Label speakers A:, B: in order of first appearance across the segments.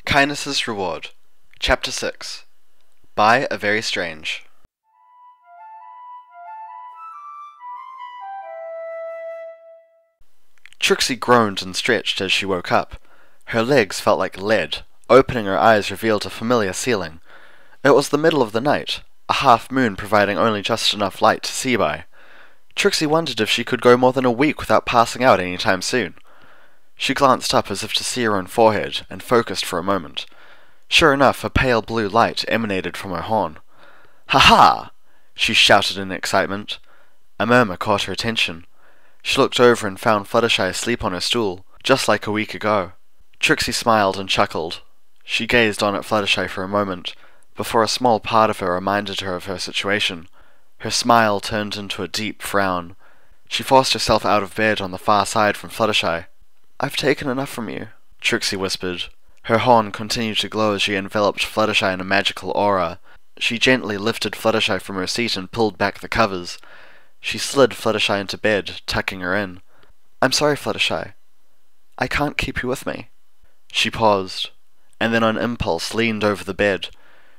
A: Kindness's Reward. Chapter 6. By a Very Strange. Trixie groaned and stretched as she woke up. Her legs felt like lead. Opening her eyes revealed a familiar ceiling. It was the middle of the night, a half-moon providing only just enough light to see by. Trixie wondered if she could go more than a week without passing out any time soon. She glanced up as if to see her own forehead, and focused for a moment. Sure enough, a pale blue light emanated from her horn. "Ha-ha!" she shouted in excitement. A murmur caught her attention. She looked over and found Fluttershy asleep on her stool, just like a week ago. Trixie smiled and chuckled. She gazed on at Fluttershy for a moment, before a small part of her reminded her of her situation. Her smile turned into a deep frown. She forced herself out of bed on the far side from Fluttershy. "I've taken enough from you," Trixie whispered. Her horn continued to glow as she enveloped Fluttershy in a magical aura. She gently lifted Fluttershy from her seat and pulled back the covers. She slid Fluttershy into bed, tucking her in. "I'm sorry, Fluttershy. I can't keep you with me." She paused, and then on impulse leaned over the bed.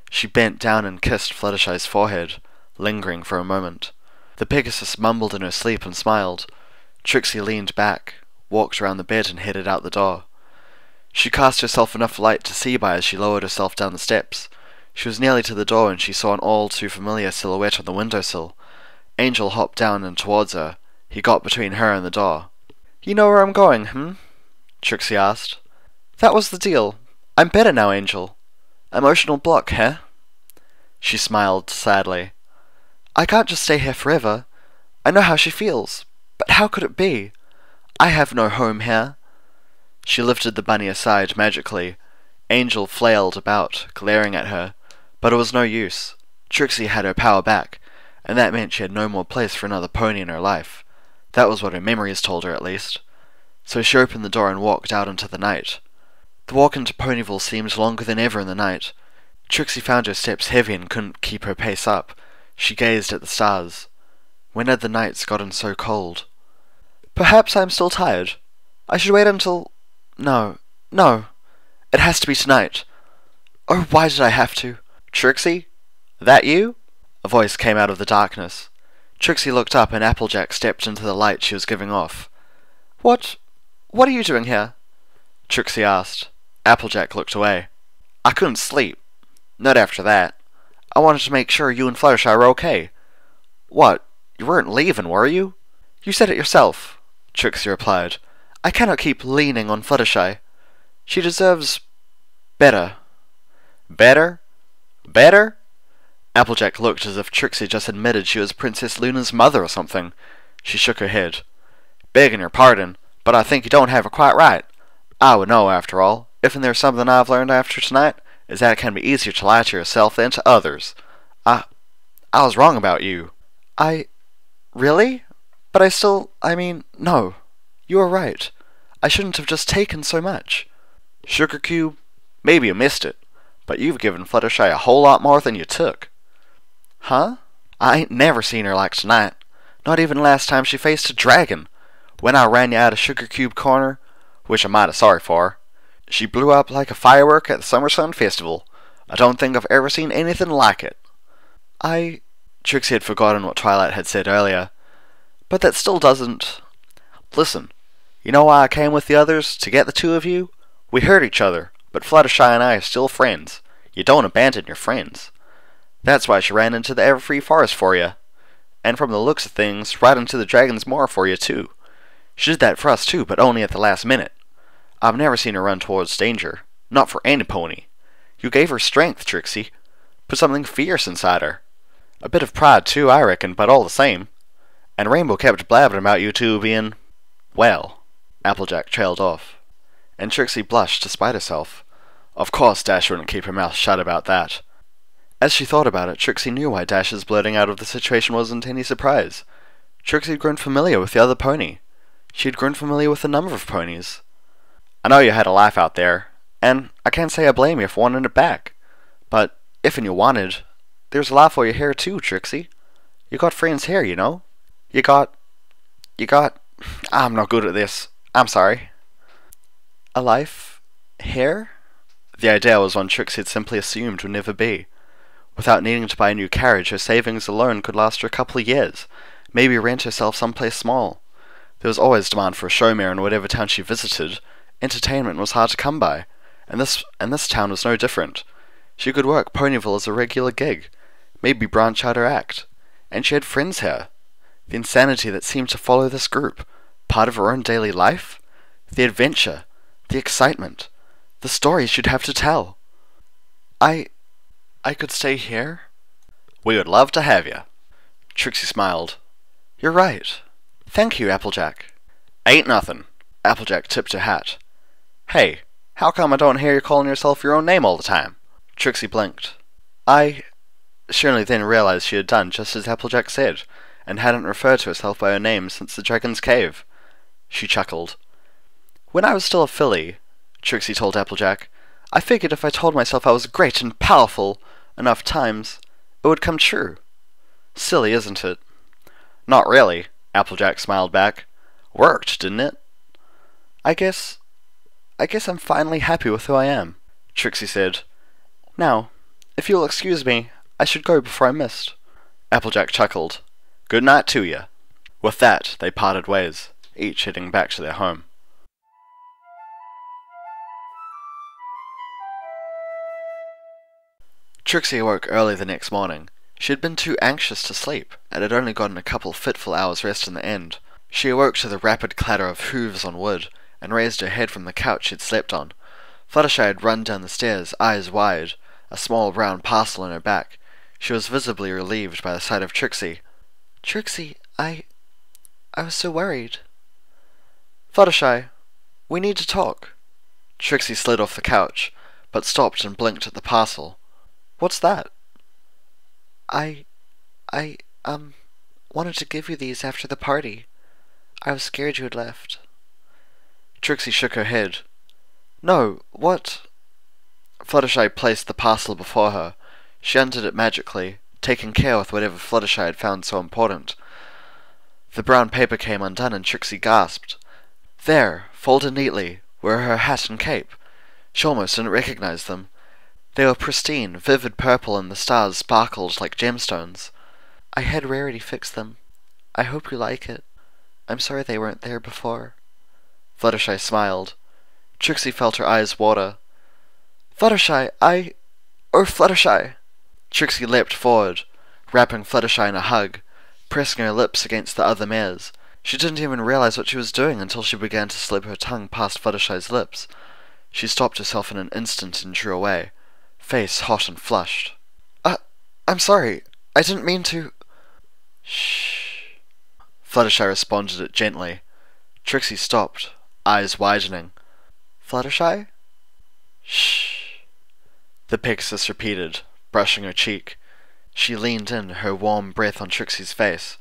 A: She bent down and kissed Fluttershy's forehead, lingering for a moment. The Pegasus mumbled in her sleep and smiled. Trixie leaned back, walked around the bed and headed out the door. She cast herself enough light to see by as she lowered herself down the steps. She was nearly to the door when she saw an all-too-familiar silhouette on the windowsill. Angel hopped down and towards her. He got between her and the door. "You know where I'm going, Trixie asked. "That was the deal. I'm better now, Angel. Emotional block, huh?" She smiled sadly. "I can't just stay here forever. I know how she feels. But how could it be? I have no home here." She lifted the bunny aside magically. Angel flailed about, glaring at her, but it was no use. Trixie had her power back, and that meant she had no more place for another pony in her life. That was what her memories told her, at least. So she opened the door and walked out into the night. The walk into Ponyville seemed longer than ever in the night. Trixie found her steps heavy and couldn't keep her pace up. She gazed at the stars. When had the nights gotten so cold? "Perhaps I'm still tired. I should wait until... No. It has to be tonight. Oh, why did I have to?" "Trixie? That you?" A voice came out of the darkness. Trixie looked up and Applejack stepped into the light she was giving off. What are you doing here?" Trixie asked. Applejack looked away. "I couldn't sleep. Not after that. I wanted to make sure you and Fluttershy were okay." "What? You weren't leaving, were you?" "You said it yourself," Trixie replied. "I cannot keep leaning on Fluttershy. She deserves... better." "Better? Better?" Applejack looked as if Trixie just admitted she was Princess Luna's mother or something. She shook her head. "Begging your pardon, but I think you don't have it quite right. I would know, after all. If there's something I've learned after tonight, is that it can be easier to lie to yourself than to others. I was wrong about you." Really? But no. You are right. I shouldn't have just taken so much." "Sugar cube? Maybe you missed it, but you've given Fluttershy a whole lot more than you took." "Huh?" "I ain't never seen her like tonight. Not even last time she faced a dragon. When I ran you out of Sugar Cube Corner, which I'm mighty sorry for, she blew up like a firework at the Summer Sun Festival. I don't think I've ever seen anything like it." Trixie had forgotten what Twilight had said earlier. "But that still doesn't..." "Listen, you know why I came with the others? To get the two of you? We hurt each other, but Fluttershy and I are still friends. You don't abandon your friends. That's why she ran into the Everfree forest for you. And from the looks of things, right into the Dragon's Moor for you too. She did that for us too, but only at the last minute. I've never seen her run towards danger. Not for any pony. You gave her strength, Trixie. Put something fierce inside her. A bit of pride too, I reckon, but all the same. And Rainbow kept blabbing about you two being... well..." Applejack trailed off, and Trixie blushed despite herself. Of course Dash wouldn't keep her mouth shut about that. As she thought about it, Trixie knew why Dash's blurting out of the situation wasn't any surprise. Trixie had grown familiar with the other pony. She had grown familiar with a number of ponies. "I know you had a life out there, and I can't say I blame you for wanting it back. But if you wanted, there's a life for you here too, Trixie. You got friends here, you know. You got... I'm not good at this. I'm sorry." "A life... here?" The idea was one Trixie had simply assumed would never be. Without needing to buy a new carriage, her savings alone could last her a couple of years, maybe rent herself someplace small. There was always demand for a showmare in whatever town she visited. Entertainment was hard to come by, and this town was no different. She could work Ponyville as a regular gig, maybe branch out her act, and she had friends here. The insanity that seemed to follow this group, part of her own daily life, the adventure, the excitement, the stories she'd have to tell. I could stay here? We would love to have you. Trixie smiled. You're right. Thank you, Applejack. Ain't nothing. Applejack tipped her hat. Hey, how come I don't hear you calling yourself your own name all the time? Trixie blinked. She only then realized she had done just as Applejack said, and hadn't referred to herself by her name since the Dragon's Cave. She chuckled. When I was still a filly, Trixie told Applejack, I figured if I told myself I was great and powerful enough times, it would come true. Silly, isn't it? Not really, Applejack smiled back. Worked, didn't it? I guess I'm finally happy with who I am, Trixie said. Now, if you'll excuse me, I should go before I missed. Applejack chuckled. Good night to you. With that, they parted ways, each heading back to their home. Trixie awoke early the next morning. She had been too anxious to sleep, and had only gotten a couple fitful hours' rest in the end. She awoke to the rapid clatter of hooves on wood, and raised her head from the couch she'd slept on. Fluttershy had run down the stairs, eyes wide, a small brown parcel in her back. She was visibly relieved by the sight of Trixie. Trixie, I was so worried. Fluttershy, we need to talk. Trixie slid off the couch, but stopped and blinked at the parcel. What's that? I wanted to give you these after the party. I was scared you had left. Trixie shook her head. No, what? Fluttershy placed the parcel before her. She undid it magically, taking care with whatever Fluttershy had found so important. The brown paper came undone and Trixie gasped. There, folded neatly, were her hat and cape. She almost didn't recognize them. They were pristine, vivid purple, and the stars sparkled like gemstones. I had Rarity fix them. I hope you like it. I'm sorry they weren't there before. Fluttershy smiled. Trixie felt her eyes water. Fluttershy, Fluttershy! Trixie leapt forward, wrapping Fluttershy in a hug, pressing her lips against the other mare's. She didn't even realize what she was doing until she began to slip her tongue past Fluttershy's lips. She stopped herself in an instant and drew away, face hot and flushed. I'm sorry. I didn't mean to. Shh. Fluttershy responded it gently. Trixie stopped, eyes widening. Fluttershy? Shh. The Pegasus repeated, brushing her cheek. She leaned in, her warm breath on Trixie's face.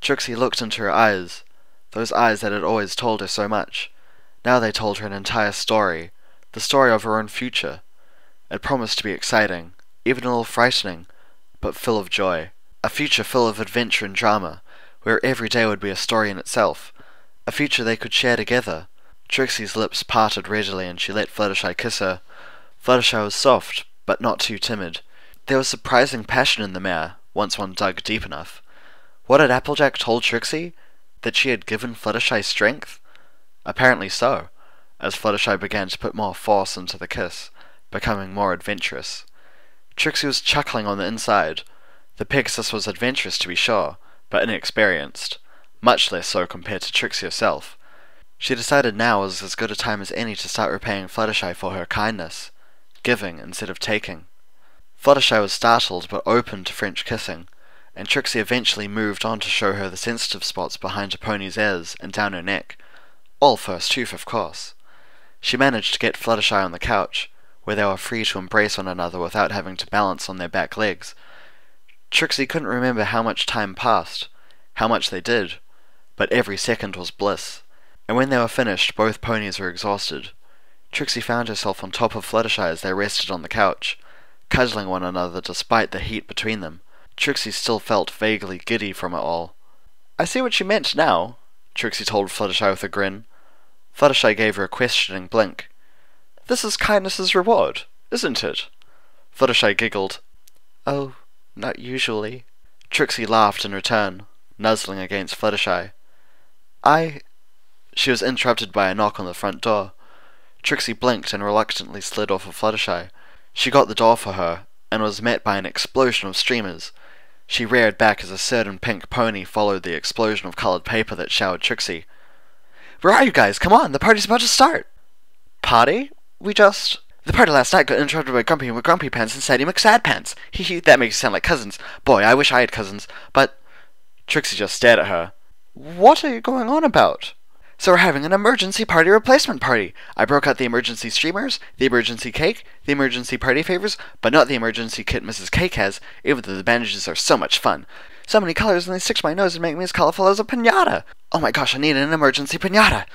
A: Trixie looked into her eyes, those eyes that had always told her so much. Now they told her an entire story, the story of her own future. It promised to be exciting, even a little frightening, but full of joy. A future full of adventure and drama, where every day would be a story in itself. A future they could share together. Trixie's lips parted readily and she let Fluttershy kiss her. Fluttershy was soft, but not too timid. There was surprising passion in the mare, once one dug deep enough. What had Applejack told Trixie? That she had given Fluttershy strength? Apparently so, as Fluttershy began to put more force into the kiss, becoming more adventurous. Trixie was chuckling on the inside. The Pegasus was adventurous to be sure, but inexperienced, much less so compared to Trixie herself. She decided now was as good a time as any to start repaying Fluttershy for her kindness, giving instead of taking. Fluttershy was startled but open to French kissing, and Trixie eventually moved on to show her the sensitive spots behind her pony's ears and down her neck, all for a tooth, of course. She managed to get Fluttershy on the couch, where they were free to embrace one another without having to balance on their back legs. Trixie couldn't remember how much time passed, how much they did, but every second was bliss, and when they were finished both ponies were exhausted. Trixie found herself on top of Fluttershy as they rested on the couch, cuddling one another despite the heat between them. Trixie still felt vaguely giddy from it all. I see what you meant now, Trixie told Fluttershy with a grin. Fluttershy gave her a questioning blink. This is kindness's reward, isn't it? Fluttershy giggled. Oh, not usually. Trixie laughed in return, nuzzling against Fluttershy. She was interrupted by a knock on the front door. Trixie blinked and reluctantly slid off of Fluttershy. She got the door for her, and was met by an explosion of streamers. She reared back as a certain pink pony followed the explosion of coloured paper that showered Trixie. Where are you guys? Come on, the party's about to start! Party? The party last night got interrupted by Grumpy McGrumpy Pants and Sadie McSad Pants. Hee, that makes you sound like cousins. Boy, I wish I had cousins, but... Trixie just stared at her. What are you going on about? So we're having an emergency party replacement party. I broke out the emergency streamers, the emergency cake, the emergency party favors, but not the emergency kit Mrs. Cake has, even though the bandages are so much fun. So many colors and they stick to my nose and make me as colorful as a piñata. Oh my gosh, I need an emergency piñata.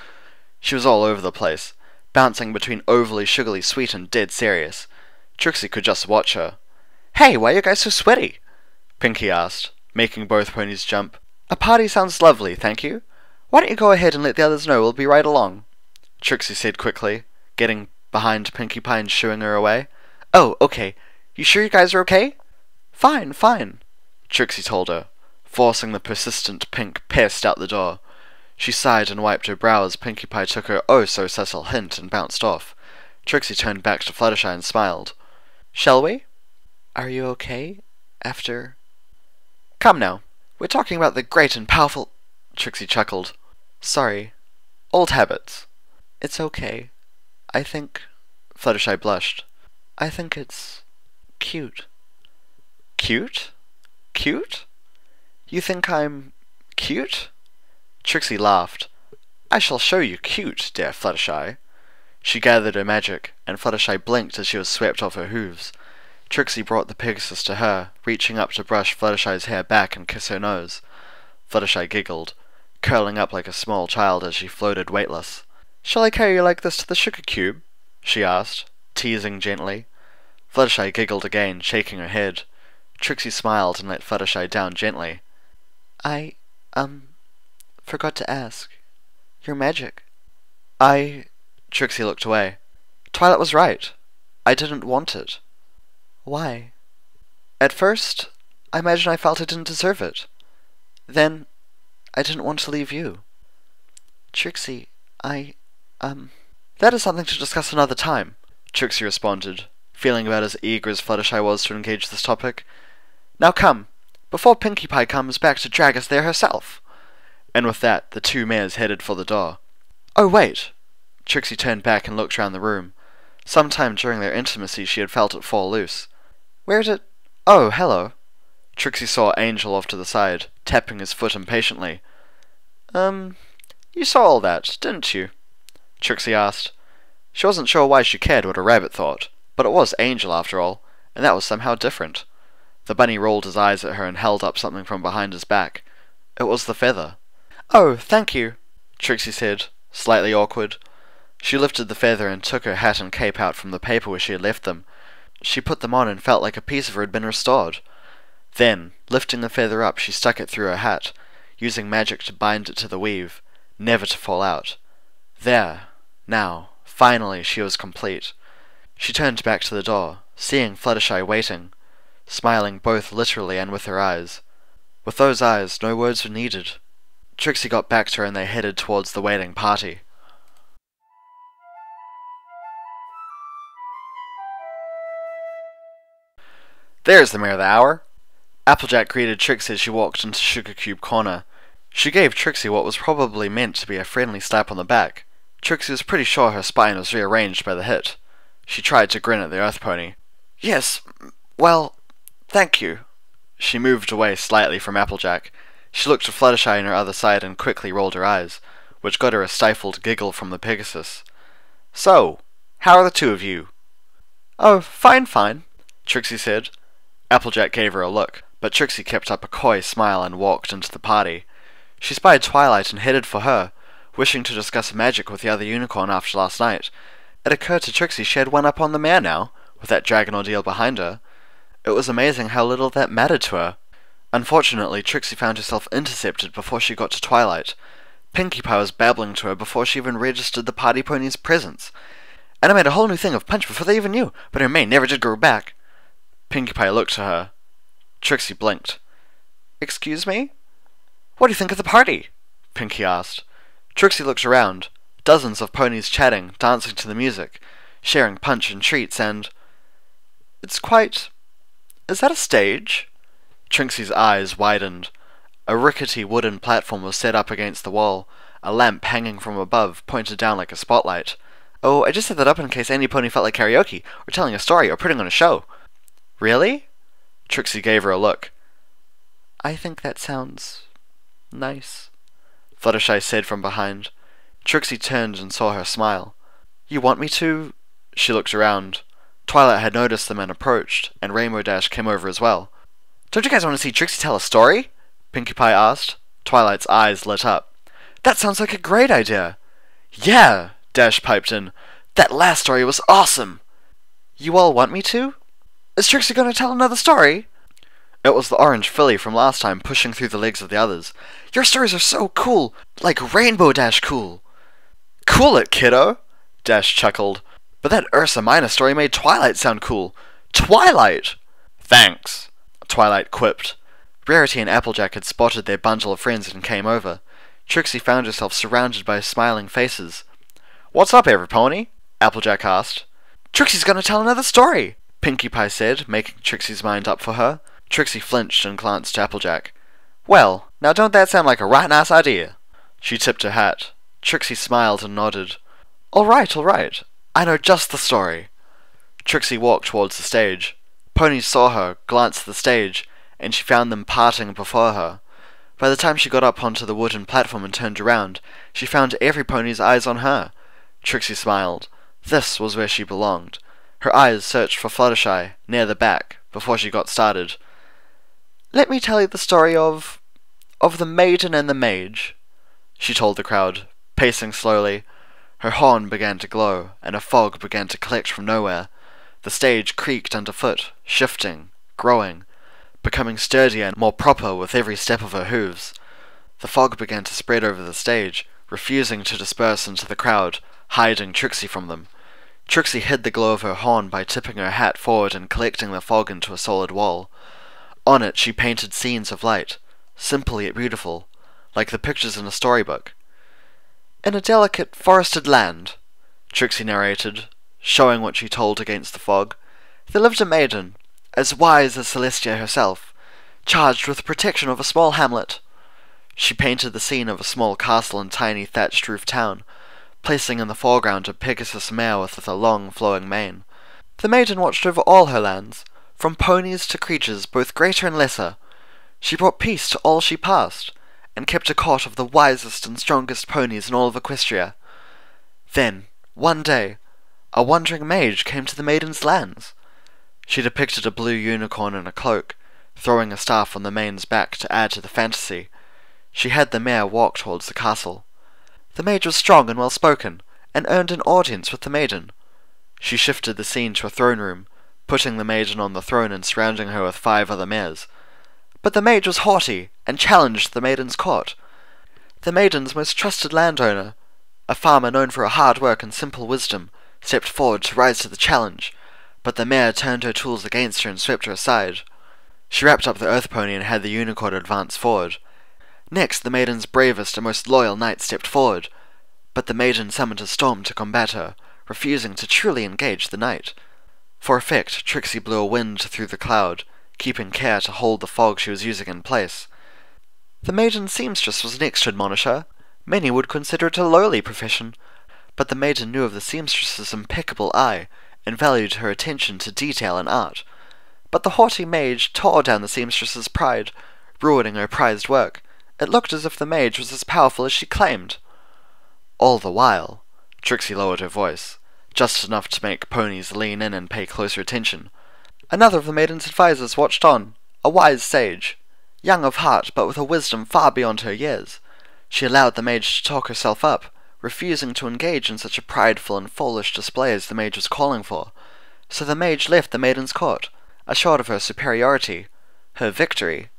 A: She was all over the place, bouncing between overly sugarly sweet and dead serious. Trixie could just watch her. Hey, why are you guys so sweaty? Pinkie asked, making both ponies jump. A party sounds lovely, thank you. Why don't you go ahead and let the others know we'll be right along? Trixie said quickly, getting behind Pinkie Pie and shooing her away. Oh, okay. You sure you guys are okay? Fine, fine, Trixie told her, forcing the persistent pink pest out the door. She sighed and wiped her brow as Pinkie Pie took her oh-so-subtle hint and bounced off. Trixie turned back to Fluttershy and smiled. Shall we? Are you okay? After... Come now. We're talking about the great and powerful... Trixie chuckled. Sorry. Old habits. It's okay. I think... Fluttershy blushed. I think it's... cute. Cute? Cute? You think I'm... cute? Trixie laughed. I shall show you cute, dear Fluttershy. She gathered her magic, and Fluttershy blinked as she was swept off her hooves. Trixie brought the Pegasus to her, reaching up to brush Fluttershy's hair back and kiss her nose. Fluttershy giggled, curling up like a small child as she floated weightless. Shall I carry you like this to the sugar cube? She asked, teasing gently. Fluttershy giggled again, shaking her head. Trixie smiled and let Fluttershy down gently. I, forgot to ask. Your magic. Trixie looked away. Twilight was right. I didn't want it. Why? At first, I imagine I felt I didn't deserve it. Then, I didn't want to leave you. Trixie, That is something to discuss another time, Trixie responded, feeling about as eager as Fluttershy was to engage this topic. Now come, before Pinkie Pie comes back to drag us there herself. And with that, the two mares headed for the door. Oh, wait! Trixie turned back and looked round the room. Sometime during their intimacy she had felt it fall loose. Where did... Oh, hello. Trixie saw Angel off to the side, tapping his foot impatiently. You saw all that, didn't you? Trixie asked. She wasn't sure why she cared what a rabbit thought, but it was Angel after all, and that was somehow different. The bunny rolled his eyes at her and held up something from behind his back. It was the feather. Oh, thank you, Trixie said, slightly awkward. She lifted the feather and took her hat and cape out from the paper where she had left them. She put them on and felt like a piece of her had been restored. Then, lifting the feather up, she stuck it through her hat, using magic to bind it to the weave, never to fall out. There, now, finally she was complete. She turned back to the door, seeing Fluttershy waiting, smiling both literally and with her eyes. With those eyes, no words were needed. Trixie got back to her and they headed towards the waiting party. There's the mare of the hour. Applejack greeted Trixie as she walked into Sugar Cube Corner. She gave Trixie what was probably meant to be a friendly slap on the back. Trixie was pretty sure her spine was rearranged by the hit. She tried to grin at the Earth Pony. Yes, well, thank you. She moved away slightly from Applejack. She looked to Fluttershy on her other side and quickly rolled her eyes, which got her a stifled giggle from the Pegasus. So, how are the two of you? Oh, fine, Trixie said. Applejack gave her a look, but Trixie kept up a coy smile and walked into the party. She spied Twilight and headed for her, wishing to discuss magic with the other unicorn after last night. It occurred to Trixie she had one up on the mare now, with that dragon ordeal behind her. It was amazing how little that mattered to her. Unfortunately, Trixie found herself intercepted before she got to Twilight. Pinkie Pie was babbling to her before she even registered the party pony's presence. And I made a whole new thing of Punch before they even knew, but her mane never did grow back. Pinkie Pie looked to her. Trixie blinked. Excuse me? What do you think of the party? Pinkie asked. Trixie looked around. Dozens of ponies chatting, dancing to the music, sharing punch and treats, and... It's quite... Is that a stage? Trixie's eyes widened. A rickety wooden platform was set up against the wall, a lamp hanging from above, pointed down like a spotlight. Oh, I just set that up in case any pony felt like karaoke, or telling a story, or putting on a show. Really? Trixie gave her a look. I think that sounds... nice, Fluttershy said from behind. Trixie turned and saw her smile. You want me to... She looked around. Twilight had noticed them and approached, and Rainbow Dash came over as well. Don't you guys want to see Trixie tell a story? Pinkie Pie asked. Twilight's eyes lit up. That sounds like a great idea. Yeah, Dash piped in. That last story was awesome. You all want me to? Is Trixie going to tell another story? It was the orange filly from last time pushing through the legs of the others. Your stories are so cool, like Rainbow Dash cool. Cool it, kiddo, Dash chuckled. But that Ursa Minor story made Twilight sound cool. Twilight! Thanks, Twilight quipped. Rarity and Applejack had spotted their bundle of friends and came over. Trixie found herself surrounded by smiling faces. What's up, every pony? Applejack asked. Trixie's going to tell another story, Pinkie Pie said, making Trixie's mind up for her. Trixie flinched and glanced to Applejack. Well, now don't that sound like a right nice idea? She tipped her hat. Trixie smiled and nodded. All right. I know just the story. Trixie walked towards the stage. Ponies saw her, glanced at the stage, and she found them parting before her. By the time she got up onto the wooden platform and turned around, she found every pony's eyes on her. Trixie smiled. This was where she belonged. Her eyes searched for Fluttershy, near the back, before she got started. Let me tell you the story of the maiden and the mage, she told the crowd, pacing slowly. Her horn began to glow, and a fog began to collect from nowhere. The stage creaked underfoot, shifting, growing, becoming sturdier and more proper with every step of her hooves. The fog began to spread over the stage, refusing to disperse into the crowd, hiding Trixie from them. Trixie hid the glow of her horn by tipping her hat forward and collecting the fog into a solid wall. On it she painted scenes of light, simple yet beautiful, like the pictures in a storybook. In a delicate forested land, Trixie narrated, showing what she told against the fog, there lived a maiden, as wise as Celestia herself, charged with the protection of a small hamlet. She painted the scene of a small castle and tiny thatched roof town, placing in the foreground a Pegasus mare with a long flowing mane. The maiden watched over all her lands, from ponies to creatures both greater and lesser. She brought peace to all she passed, and kept a court of the wisest and strongest ponies in all of Equestria. Then, one day, a wandering mage came to the maiden's lands. She depicted a blue unicorn in a cloak, throwing a staff on the mane's back to add to the fantasy. She had the mare walk towards the castle. The mage was strong and well-spoken, and earned an audience with the maiden. She shifted the scene to a throne room, putting the maiden on the throne and surrounding her with 5 other mares. But the mage was haughty, and challenged the maiden's court. The maiden's most trusted landowner, a farmer known for her hard work and simple wisdom, stepped forward to rise to the challenge, but the mare turned her tools against her and swept her aside. She wrapped up the earth pony and had the unicorn advance forward. Next, the maiden's bravest and most loyal knight stepped forward, but the maiden summoned a storm to combat her, refusing to truly engage the knight. For effect, Trixie blew a wind through the cloud, keeping care to hold the fog she was using in place. The maiden seamstress was next to admonish her. Many would consider it a lowly profession, but the maiden knew of the seamstress's impeccable eye, and valued her attention to detail and art. But the haughty mage tore down the seamstress's pride, ruining her prized work. It looked as if the mage was as powerful as she claimed. All the while, Trixie lowered her voice, just enough to make ponies lean in and pay closer attention. Another of the maiden's advisers watched on, a wise sage, young of heart but with a wisdom far beyond her years. She allowed the mage to talk herself up, refusing to engage in such a prideful and foolish display as the mage was calling for. So the mage left the maiden's court, assured of her superiority, her victory.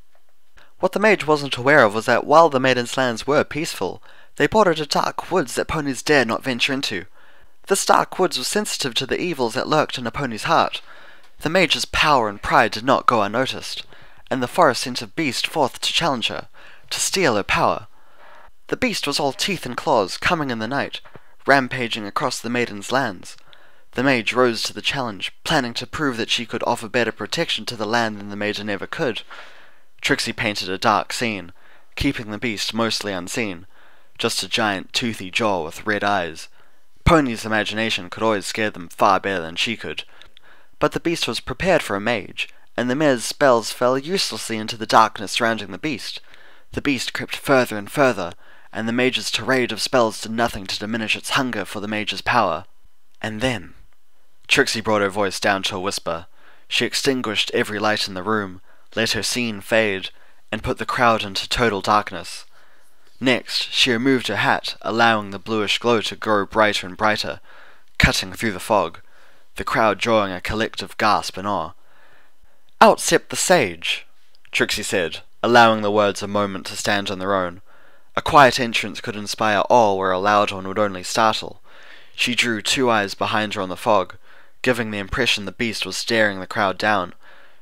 A: What the mage wasn't aware of was that while the maiden's lands were peaceful, they bordered a dark woods that ponies dared not venture into. This dark woods was sensitive to the evils that lurked in a pony's heart. The mage's power and pride did not go unnoticed, and the forest sent a beast forth to challenge her, to steal her power. The beast was all teeth and claws, coming in the night, rampaging across the maiden's lands. The mage rose to the challenge, planning to prove that she could offer better protection to the land than the maiden ever could. Trixie painted a dark scene, keeping the beast mostly unseen, just a giant toothy jaw with red eyes. Pony's imagination could always scare them far better than she could. But the beast was prepared for a mage, and the mare's spells fell uselessly into the darkness surrounding the beast. The beast crept further and further, and the mage's tirade of spells did nothing to diminish its hunger for the mage's power. And then Trixie brought her voice down to a whisper. She extinguished every light in the room, let her scene fade, and put the crowd into total darkness. Next, she removed her hat, allowing the bluish glow to grow brighter and brighter, cutting through the fog, the crowd drawing a collective gasp in awe. "Out stepped the sage," Trixie said, allowing the words a moment to stand on their own. A quiet entrance could inspire awe where a loud one would only startle. She drew two eyes behind her on the fog, giving the impression the beast was staring the crowd down.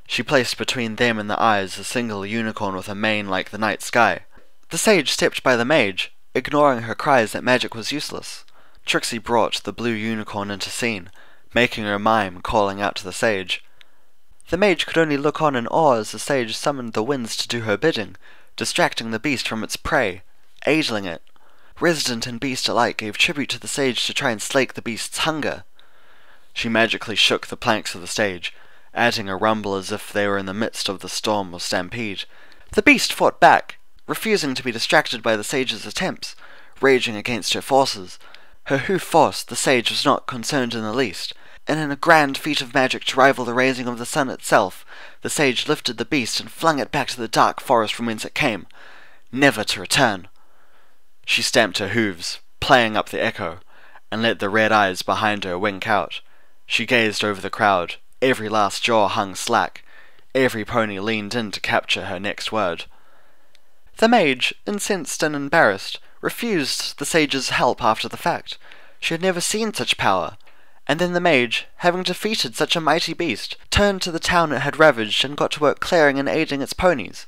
A: She placed between them and the eyes a single unicorn with a mane like the night sky. The sage stepped by the mage, ignoring her cries that magic was useless. Trixie brought the blue unicorn into scene, making her mime, calling out to the sage. The mage could only look on in awe as the sage summoned the winds to do her bidding, distracting the beast from its prey, aiding it. Resident and beast alike gave tribute to the sage to try and slake the beast's hunger. She magically shook the planks of the stage, adding a rumble as if they were in the midst of the storm or stampede. The beast fought back, refusing to be distracted by the sage's attempts, raging against her forces. Her hoof force, the sage was not concerned in the least, and in a grand feat of magic to rival the raising of the sun itself, the sage lifted the beast and flung it back to the dark forest from whence it came, never to return. She stamped her hooves, playing up the echo, and let the red eyes behind her wink out. She gazed over the crowd, every last jaw hung slack, every pony leaned in to capture her next word. The mage, incensed and embarrassed, refused the sage's help after the fact. She had never seen such power. And then the mage, having defeated such a mighty beast, turned to the town it had ravaged and got to work clearing and aiding its ponies,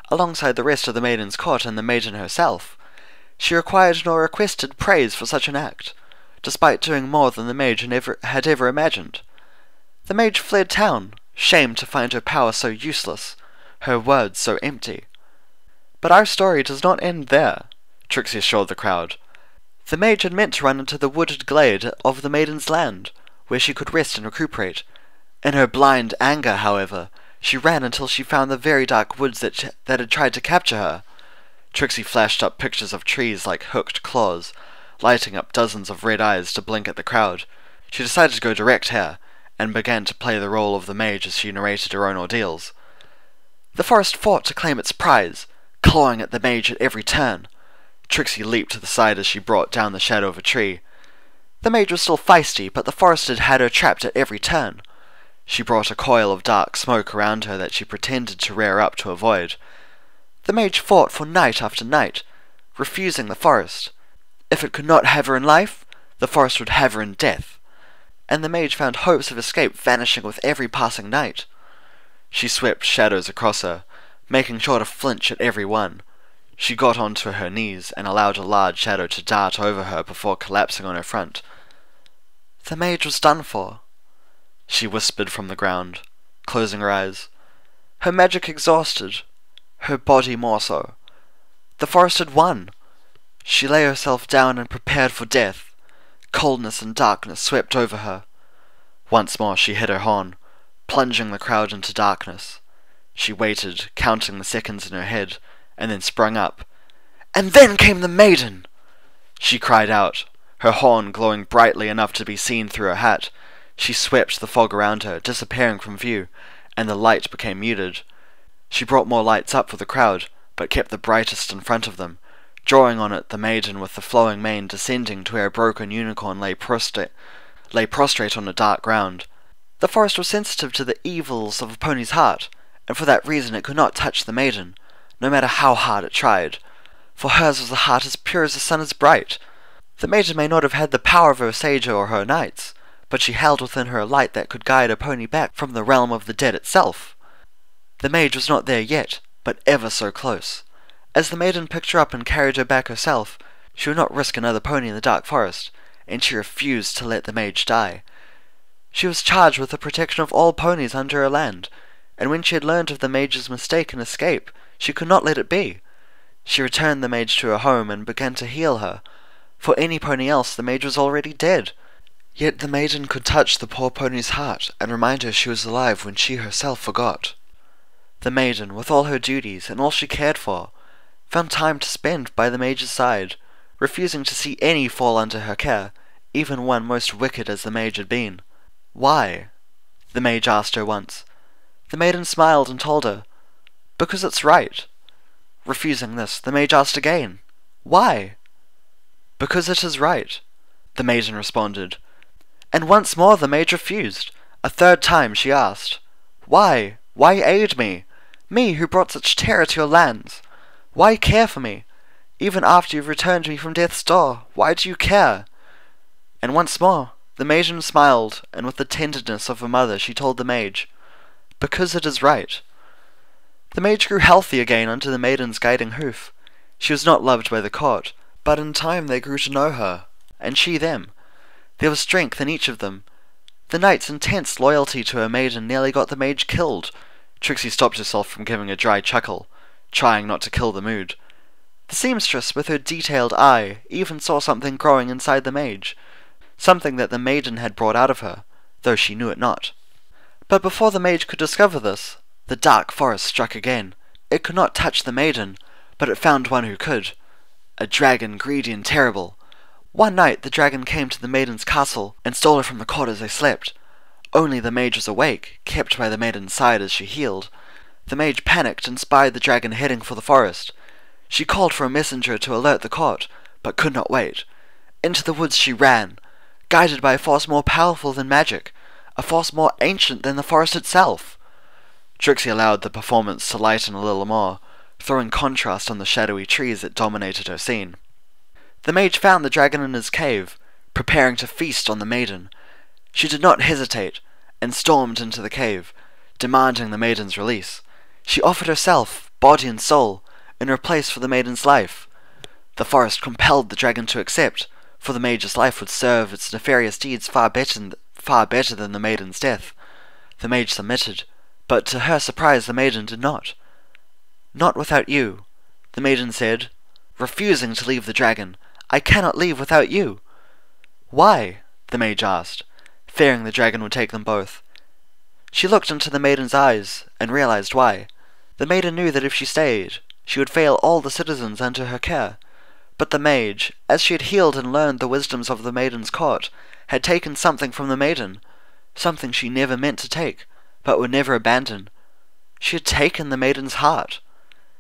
A: alongside the rest of the maiden's court and the maiden herself. She required nor requested praise for such an act, despite doing more than the mage had ever imagined. The mage fled town, shamed to find her power so useless, her words so empty. But our story does not end there, Trixie assured the crowd. The mage had meant to run into the wooded glade of the maiden's land, where she could rest and recuperate. In her blind anger, however, she ran until she found the very dark woods that had tried to capture her. Trixie flashed up pictures of trees like hooked claws, lighting up dozens of red eyes to blink at the crowd. She decided to go direct here, and began to play the role of the mage as she narrated her own ordeals. The forest fought to claim its prize, clawing at the mage at every turn. Trixie leaped to the side as she brought down the shadow of a tree. The mage was still feisty, but the forest had her trapped at every turn. She brought a coil of dark smoke around her that she pretended to rear up to avoid. The mage fought for night after night, refusing the forest. If it could not have her in life, the forest would have her in death. And the mage found hopes of escape vanishing with every passing night. She swept shadows across her, making sure to flinch at every one. She got onto her knees and allowed a large shadow to dart over her before collapsing on her front. The mage was done for, she whispered from the ground, closing her eyes. Her magic exhausted, her body more so. The forest had won. She lay herself down and prepared for death. Coldness and darkness swept over her. Once more she hit her horn, plunging the crowd into darkness. She waited, counting the seconds in her head, and then sprung up. And then came the maiden! She cried out, her horn glowing brightly enough to be seen through her hat. She swept the fog around her, disappearing from view, and the light became muted. She brought more lights up for the crowd, but kept the brightest in front of them, drawing on it the maiden with the flowing mane descending to where a broken unicorn lay prostrate on the dark ground. The forest was sensitive to the evils of a pony's heart, and for that reason it could not touch the maiden, no matter how hard it tried, for hers was a heart as pure as the sun is bright. The maiden may not have had the power of her sage or her knights, but she held within her a light that could guide her pony back from the realm of the dead itself. The mage was not there yet, but ever so close. As the maiden picked her up and carried her back herself, she would not risk another pony in the dark forest, and she refused to let the mage die. She was charged with the protection of all ponies under her land, and when she had learned of the mage's mistake and escape, she could not let it be. She returned the mage to her home and began to heal her. For any pony else, the mage was already dead. Yet the maiden could touch the poor pony's heart and remind her she was alive when she herself forgot. The maiden, with all her duties and all she cared for, found time to spend by the mage's side, refusing to see any fall under her care, even one most wicked as the mage had been. "Why?" the mage asked her once. The maiden smiled and told her, "Because it's right." Refusing this, the mage asked again, "Why?" "Because it is right," the maiden responded. And once more the mage refused. A third time she asked, "Why? Why aid me? Me who brought such terror to your lands? Why care for me? Even after you've returned me from death's door, why do you care?" And once more the maiden smiled, and with the tenderness of a mother she told the mage, "Because it is right." The mage grew healthy again under the maiden's guiding hoof. She was not loved by the court, but in time they grew to know her, and she them. There was strength in each of them. The knight's intense loyalty to her maiden nearly got the mage killed. Trixie stopped herself from giving a dry chuckle, trying not to kill the mood. The seamstress, with her detailed eye, even saw something growing inside the mage, something that the maiden had brought out of her, though she knew it not. But before the mage could discover this, the dark forest struck again. It could not touch the maiden, but it found one who could. A dragon greedy and terrible. One night the dragon came to the maiden's castle and stole her from the court as they slept. Only the mage was awake, kept by the maiden's side as she healed. The mage panicked and spied the dragon heading for the forest. She called for a messenger to alert the court, but could not wait. Into the woods she ran, guided by a force more powerful than magic, a force more ancient than the forest itself. Trixie allowed the performance to lighten a little more, throwing contrast on the shadowy trees that dominated her scene. The mage found the dragon in his cave, preparing to feast on the maiden. She did not hesitate, and stormed into the cave, demanding the maiden's release. She offered herself, body and soul, in her place for the maiden's life. The forest compelled the dragon to accept, for the mage's life would serve its nefarious deeds far better than the maiden's death. The mage submitted, but to her surprise the maiden did not. "Not without you," the maiden said, refusing to leave the dragon. "I cannot leave without you." "Why?" the mage asked, fearing the dragon would take them both. She looked into the maiden's eyes, and realized why. The maiden knew that if she stayed, she would fail all the citizens under her care. But the mage, as she had healed and learned the wisdoms of the maiden's court, had taken something from the maiden, something she never meant to take, but would never abandon. She had taken the maiden's heart.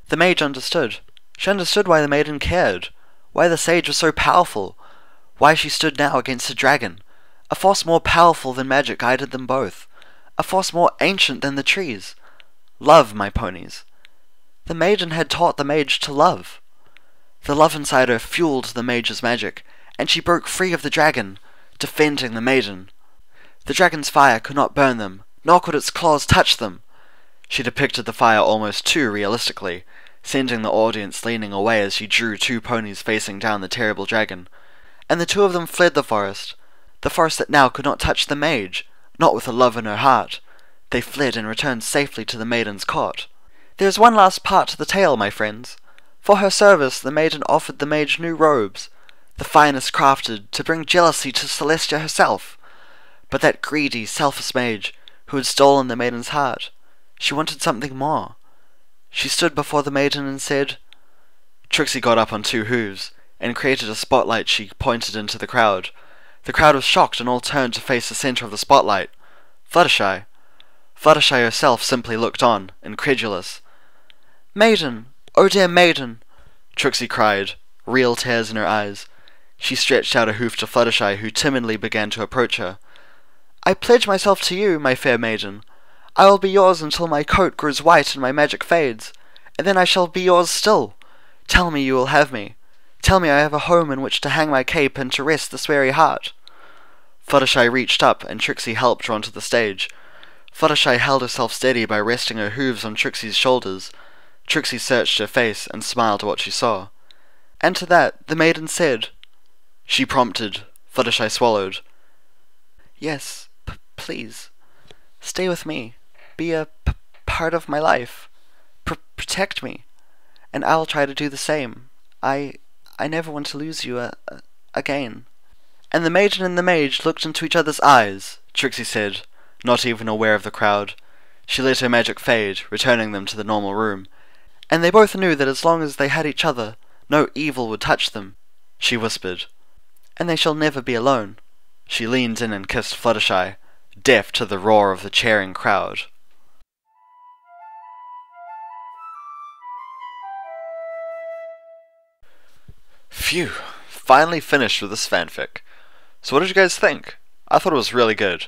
A: The mage understood. She understood why the maiden cared, why the sage was so powerful, why she stood now against a dragon. A force more powerful than magic guided them both, a force more ancient than the trees. Love, my ponies. The maiden had taught the mage to love. The love inside her fueled the mage's magic, and she broke free of the dragon, defending the maiden. The dragon's fire could not burn them, nor could its claws touch them. She depicted the fire almost too realistically, sending the audience leaning away as she drew two ponies facing down the terrible dragon. And the two of them fled the forest that now could not touch the mage, not with a love in her heart. They fled and returned safely to the maiden's court. There is one last part to the tale, my friends. For her service the maiden offered the mage new robes, the finest crafted to bring jealousy to Celestia herself. But that greedy, selfish mage, who had stolen the maiden's heart, she wanted something more. She stood before the maiden and said... Trixie got up on two hooves, and created a spotlight she pointed into the crowd. The crowd was shocked and all turned to face the centre of the spotlight. Fluttershy. Fluttershy herself simply looked on, incredulous. "Maiden! Oh dear maiden!" Trixie cried, real tears in her eyes. She stretched out a hoof to Fluttershy, who timidly began to approach her. "I pledge myself to you, my fair maiden. I will be yours until my coat grows white and my magic fades, and then I shall be yours still. Tell me you will have me. Tell me I have a home in which to hang my cape and to rest this weary heart." Fluttershy reached up, and Trixie helped her onto the stage. Fluttershy held herself steady by resting her hooves on Trixie's shoulders. Trixie searched her face and smiled at what she saw. "And to that the maiden said—" She prompted. Fluttershy swallowed. "Yes, please. Stay with me. Be a part of my life. Protect me. And I'll try to do the same. I never want to lose you again." And the maiden and the mage looked into each other's eyes, Trixie said, not even aware of the crowd. She let her magic fade, returning them to the normal room. And they both knew that as long as they had each other, no evil would touch them, she whispered. And they shall never be alone. She leaned in and kissed Fluttershy, deaf to the roar of the cheering crowd. Phew, finally finished with this fanfic. So what did you guys think? I thought it was really good.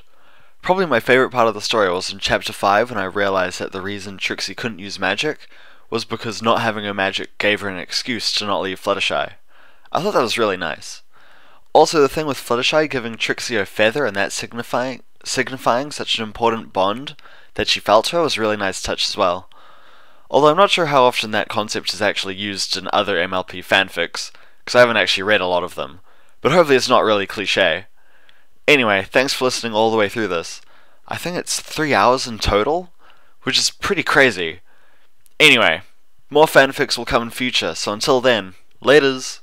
A: Probably my favourite part of the story was in chapter 5 when I realised that the reason Trixie couldn't use magic was because not having her magic gave her an excuse to not leave Fluttershy. I thought that was really nice. Also, the thing with Fluttershy giving Trixie her feather and that signifying such an important bond that she felt to her was a really nice touch as well. Although I'm not sure how often that concept is actually used in other MLP fanfics, because I haven't actually read a lot of them, but hopefully it's not really cliché. Anyway, thanks for listening all the way through this. I think it's 3 hours in total, which is pretty crazy. Anyway, more fanfics will come in future, so until then, laters!